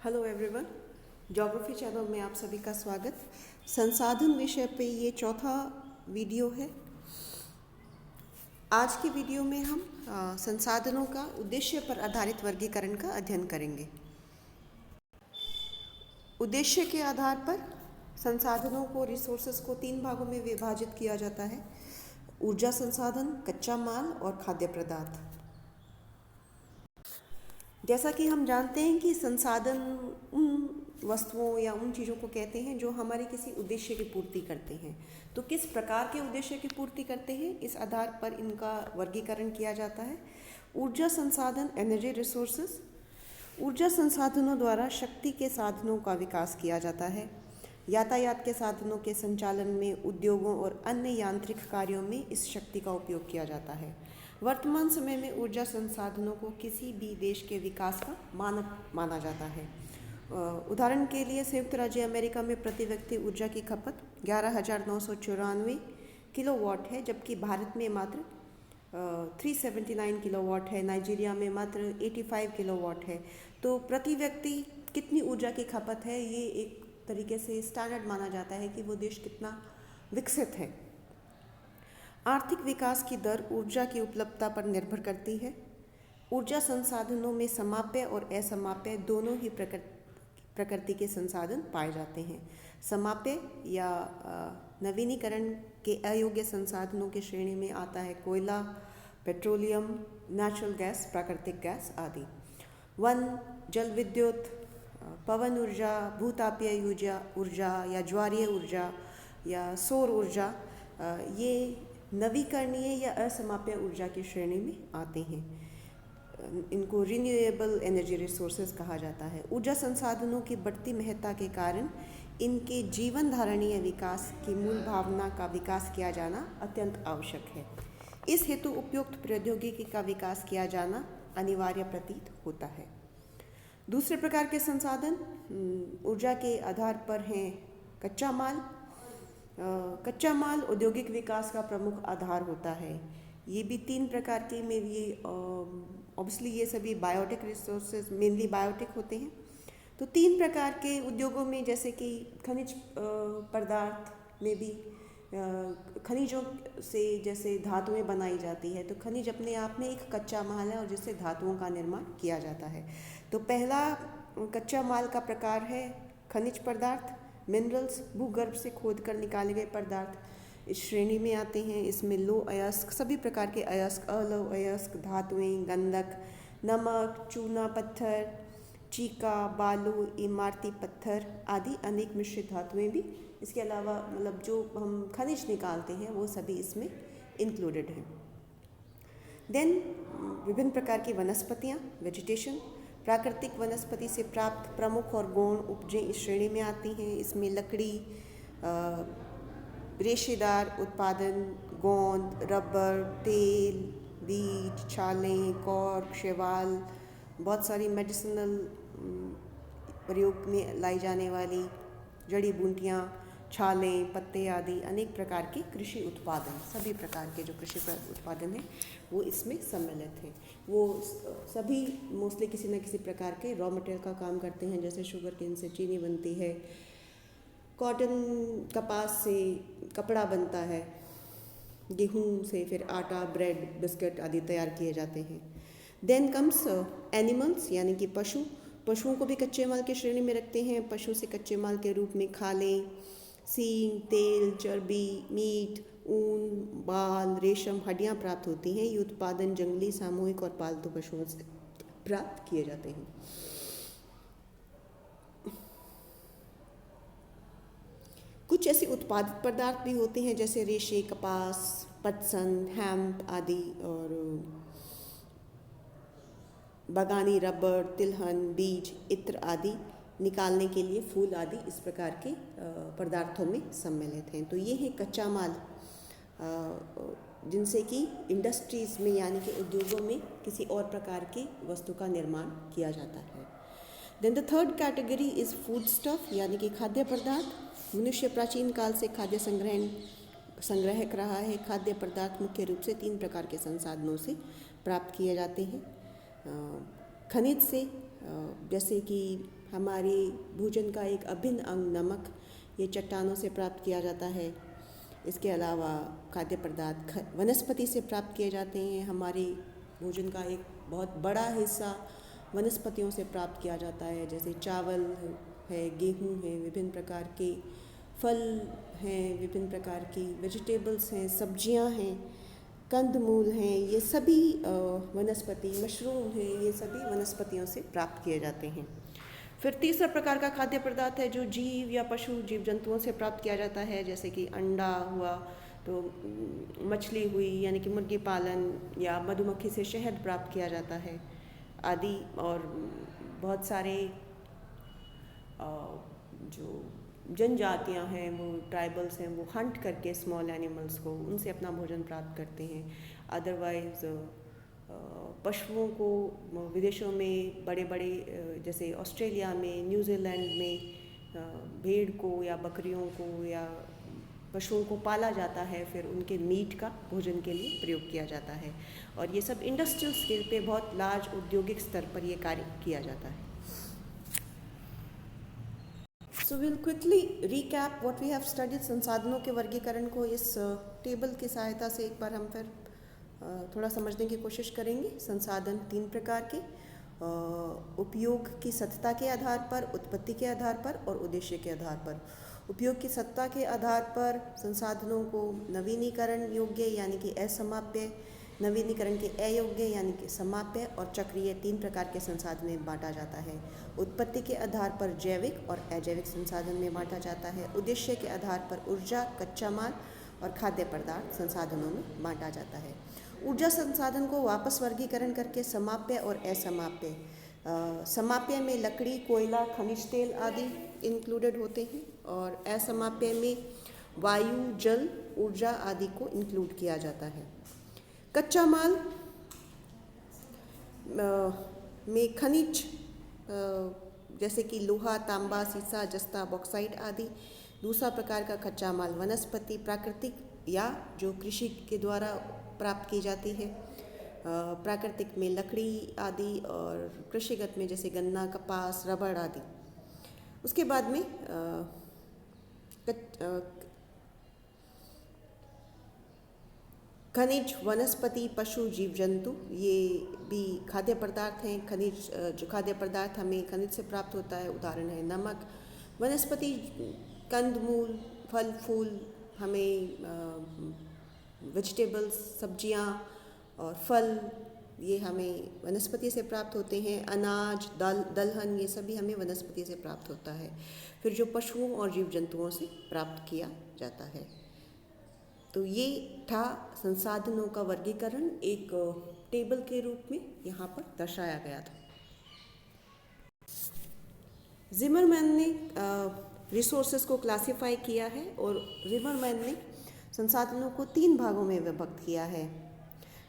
Hello everyone, geography channel में आप सभी का स्वागत। संसाधन विषय पे ये चौथा वीडियो है। आज के वीडियो में हम संसाधनों का उद्देश्य पर आधारित वर्गीकरण का अध्ययन करेंगे। उद्देश्य के आधार पर संसाधनों को रिसोर्सेज को 3 भागों में विभाजित किया जाता है: ऊर्जा संसाधन, कच्चा माल और खाद्य पदार्थ। जैसा कि हम जानते हैं कि संसाधन उन वस्तुओं या उन चीज़ों को कहते हैं जो हमारे किसी उद्देश्य की पूर्ति करते हैं। तो किस प्रकार के उद्देश्य की पूर्ति करते हैं, इस आधार पर इनका वर्गीकरण किया जाता है। ऊर्जा संसाधन, एनर्जी रिसोर्सेज। ऊर्जा संसाधनों द्वारा शक्ति के साधनों का विकास किया जाता है। यातायात के साधनों के संचालन में, उद्योगों और अन्य यांत्रिक कार्यों में इस शक्ति का उपयोग किया जाता है। वर्तमान समय में ऊर्जा संसाधनों को किसी भी देश के विकास का मानक माना जाता है। उदाहरण के लिए संयुक्त राज्य अमेरिका में प्रति व्यक्ति ऊर्जा की खपत 11,994 किलोवाट है, जबकि भारत में मात्र 379 किलोवाट है। नाइजीरिया में मात्र 85 किलोवाट है। तो प्रति व्यक्ति कितनी ऊर्जा की खपत है, ये एक तरीके से स्टैंडर्ड माना जाता है कि वो देश कितना विकसित है। आर्थिक विकास की दर ऊर्जा की उपलब्धता पर निर्भर करती है। ऊर्जा संसाधनों में समाप्य और असमाप्य दोनों ही प्रकृति के संसाधन पाए जाते हैं। समाप्य या नवीनीकरण के अयोग्य संसाधनों की श्रेणी में आता है कोयला, पेट्रोलियम, नेचुरल गैस, प्राकृतिक गैस आदि। वन, जल विद्युत, पवन ऊर्जा, भूतापीय ऊर्जा या ज्वारीय ऊर्जा या सौर ऊर्जा, ये नवीकरणीय या असमाप्य ऊर्जा की श्रेणी में आते हैं। इनको रिन्यूएबल एनर्जी रिसोर्सेज कहा जाता है। ऊर्जा संसाधनों की बढ़ती महत्ता के कारण इनके जीवन धारणीय विकास की मूल भावना का विकास किया जाना अत्यंत आवश्यक है। इस हेतु उपयुक्त प्रौद्योगिकी का विकास किया जाना अनिवार्य प्रतीत होता है। दूसरे प्रकार के संसाधन ऊर्जा के आधार पर हैं कच्चा माल। कच्चा माल औद्योगिक विकास का प्रमुख आधार होता है। ये भी 3 प्रकार के में ये ऑब्वियसली ये सभी बायोटिक रिसोर्सेज मेनली बायोटिक होते हैं। तो 3 प्रकार के उद्योगों में, जैसे कि खनिज पदार्थ में भी खनिजों से जैसे धातुएं बनाई जाती है, तो खनिज अपने आप में एक कच्चा माल है और जिससे धातुओं का निर्माण किया जाता है। तो पहला कच्चा माल का प्रकार है खनिज पदार्थ। मिनरल्स भूगर्भ से खोद कर निकाले गए पदार्थ इस श्रेणी में आते हैं। इसमें लो अयस्क, सभी प्रकार के अयस्क, अलोह अयस्क धातुएं, गंधक, नमक, चूना पत्थर, चीका, बालू, इमारती पत्थर आदि अनेक मिश्रित धातुएं भी इसके अलावा मतलब जो हम खनिज निकालते हैं वो सभी इसमें इंक्लूडेड हैं। देन विभिन्न प्रकार की वनस्पतियाँ, वेजिटेशन। प्राकृतिक वनस्पति से प्राप्त प्रमुख और गौण उपजें इस श्रेणी में आती हैं। इसमें लकड़ी, रेशेदार उत्पादन, गोंद, रबर, तेल, बीज, छालें, कॉर्क, शैवाल, बहुत सारी मेडिसिनल प्रयोग में लाई जाने वाली जड़ी बूटियाँ, छालें, पत्ते आदि अनेक प्रकार के कृषि उत्पादन, सभी प्रकार के जो कृषि उत्पादन हैं वो इसमें सम्मिलित हैं। वो सभी मोस्टली किसी न किसी प्रकार के रॉ मटेरियल का काम करते हैं। जैसे शुगर केन से चीनी बनती है, कॉटन कपास से कपड़ा बनता है, गेहूँ से फिर आटा, ब्रेड, बिस्किट आदि तैयार किए जाते हैं। देन कम्स एनिमल्स यानी कि पशुओं को भी कच्चे माल की श्रेणी में रखते हैं। पशु से कच्चे माल के रूप में खालें, सींग, तेल, चर्बी, मीट, ऊन, बाल, रेशम, हड्डियाँ प्राप्त होती हैं। ये उत्पादन जंगली, सामूहिक और पालतू पशुओं से प्राप्त किए जाते हैं। कुछ ऐसे उत्पादित पदार्थ भी होते हैं जैसे रेशे, कपास, पटसन, हेम्प आदि, और बागानी रबर, तिलहन, बीज, इत्र आदि निकालने के लिए फूल आदि इस प्रकार के पदार्थों में सम्मिलित हैं। तो ये है कच्चा माल, जिनसे कि इंडस्ट्रीज़ में यानी कि उद्योगों में किसी और प्रकार की वस्तु का निर्माण किया जाता है। Then the third category is food stuff यानी कि खाद्य पदार्थ। मनुष्य प्राचीन काल से खाद्य संग्रहक रहा है। खाद्य पदार्थ मुख्य रूप से 3 प्रकार के संसाधनों से प्राप्त किए जाते हैं। खनिज से, जैसे कि हमारी भोजन का एक अभिन्न अंग नमक, ये चट्टानों से प्राप्त किया जाता है। इसके अलावा खाद्य पदार्थ वनस्पति से प्राप्त किए जाते हैं। हमारी भोजन का एक बहुत बड़ा हिस्सा वनस्पतियों से प्राप्त किया जाता है, जैसे चावल है, गेहूँ है, विभिन्न प्रकार के फल हैं, विभिन्न प्रकार की वेजिटेबल्स हैं, सब्जियां हैं, कंदमूल हैं, ये सभी वनस्पति, मशरूम हैं, ये सभी वनस्पतियों से प्राप्त किए जाते हैं। फिर तीसरा प्रकार का खाद्य पदार्थ है जो जीव या पशु जीव जंतुओं से प्राप्त किया जाता है, जैसे कि अंडा हुआ, तो मछली हुई यानी कि मुर्गी पालन, या मधुमक्खी से शहद प्राप्त किया जाता है आदि। और बहुत सारे जो जनजातियां हैं, वो ट्राइबल्स हैं, वो हंट करके स्मॉल एनिमल्स को, उनसे अपना भोजन प्राप्त करते हैं। अदरवाइज़ पशुओं को विदेशों में बड़े बड़े जैसे ऑस्ट्रेलिया में, न्यूजीलैंड में भेड़ को या बकरियों को या पशुओं को पाला जाता है, फिर उनके मीट का भोजन के लिए प्रयोग किया जाता है। और ये सब इंडस्ट्रियल स्केल पे बहुत लार्ज औद्योगिक स्तर पर ये कार्य किया जाता है। So will quickly recap what we have studied. संसाधनों के वर्गीकरण को इस टेबल की सहायता से एक बार हम फिर थोड़ा समझने की कोशिश करेंगे। संसाधन 3 प्रकार के, उपयोग की सतत के आधार पर, उत्पत्ति के आधार पर और उद्देश्य के आधार पर। उपयोग की सतत के आधार पर संसाधनों को नवीनीकरण योग्य यानी कि असमाप्य, नवीनीकरण के अयोग्य यानी कि समाप्य और चक्रीय 3 प्रकार के संसाधन में बांटा जाता है। उत्पत्ति के आधार पर जैविक और अजैविक संसाधन में बांटा जाता है। उद्देश्य के आधार पर ऊर्जा, कच्चा माल और खाद्य पदार्थ संसाधनों में बांटा जाता है। ऊर्जा संसाधन को वापस वर्गीकरण करके समाप्य और असमाप्य, समाप्य में लकड़ी, कोयला, खनिज तेल आदि इंक्लूडेड होते हैं, और असमाप्य में वायु, जल, ऊर्जा आदि को इंक्लूड किया जाता है। कच्चा माल में खनिज जैसे कि लोहा, तांबा, सीसा, जस्ता, बॉक्साइट आदि। दूसरा प्रकार का कच्चा माल वनस्पति, प्राकृतिक या जो कृषि के द्वारा प्राप्त की जाती है। प्राकृतिक में लकड़ी आदि, और कृषिगत में जैसे गन्ना, कपास, रबड़ आदि। उसके बाद में खनिज, वनस्पति, पशु, जीव जंतु, ये भी खाद्य पदार्थ हैं। खनिज, जो खाद्य पदार्थ हमें खनिज से प्राप्त होता है, उदाहरण है नमक। वनस्पति, कंदमूल, फल फूल, हमें वेजिटेबल्स, सब्जियां और फल, ये हमें वनस्पति से प्राप्त होते हैं। अनाज, दलहन, ये सभी हमें वनस्पति से प्राप्त होता है। फिर जो पशुओं और जीव जंतुओं से प्राप्त किया जाता है। तो ये था संसाधनों का वर्गीकरण, एक टेबल के रूप में यहाँ पर दर्शाया गया था। जिमरमैन ने रिसोर्सेज को क्लासिफाई किया है, और जिमरमैन ने संसाधनों को 3 भागों में विभक्त किया है।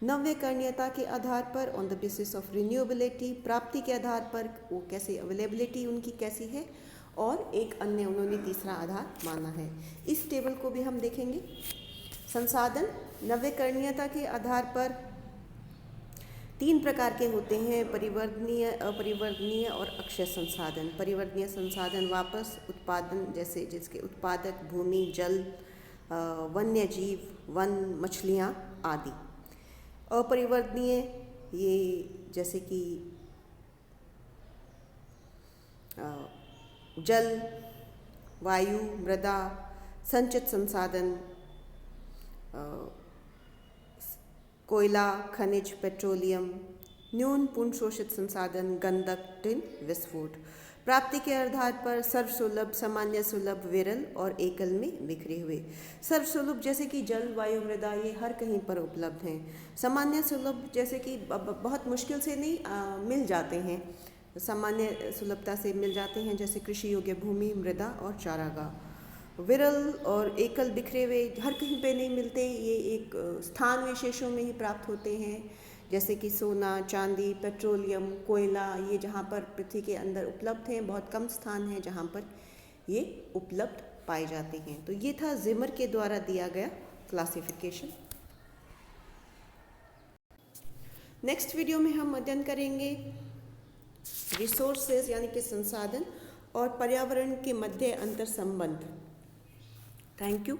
नव्यकरणीयता के आधार पर, on the basis of renewability, प्राप्ति के आधार पर वो कैसे, अवेलेबिलिटी उनकी कैसी है, और एक अन्य उन्होंने तीसरा आधार माना है। इस टेबल को भी हम देखेंगे। संसाधन नव्यकरणीयता के आधार पर 3 प्रकार के होते हैं: परिवर्तनीय, अपरिवर्तनीय और अक्षय संसाधन। परिवर्तनीय संसाधन वापस उत्पादन, जैसे जिसके उत्पादक भूमि, जल, वन्य जीव, वन, मछलियाँ आदि। अपरिवर्तनीय, ये जैसे कि जल, वायु, मृदा, संचित संसाधन, कोयला, खनिज, पेट्रोलियम। न्यून पूर्ण शोषित संसाधन, गंधक, टिन, विस्फोट। प्राप्ति के आधार पर सर्वसुलभ, सामान्य सुलभ, विरल और एकल में बिखरे हुए। सर्वसुलभ जैसे कि जल, वायु, मृदा, ये हर कहीं पर उपलब्ध हैं। सामान्य सुलभ जैसे कि बहुत मुश्किल से नहीं मिल जाते हैं, सामान्य सुलभता से मिल जाते हैं, जैसे कृषि योग्य भूमि, मृदा और चारागाह। विरल और एकल, बिखरे हुए, हर कहीं पे नहीं मिलते, ये एक स्थान विशेषों में ही प्राप्त होते हैं, जैसे कि सोना, चांदी, पेट्रोलियम, कोयला, ये जहाँ पर पृथ्वी के अंदर उपलब्ध हैं। बहुत कम स्थान हैं जहाँ पर ये उपलब्ध पाए जाते हैं। तो ये था जिमर के द्वारा दिया गया क्लासिफिकेशन। नेक्स्ट वीडियो में हम अध्ययन करेंगे रिसोर्सेज यानी कि संसाधन और पर्यावरण के मध्य अंतर संबंध। Thank you.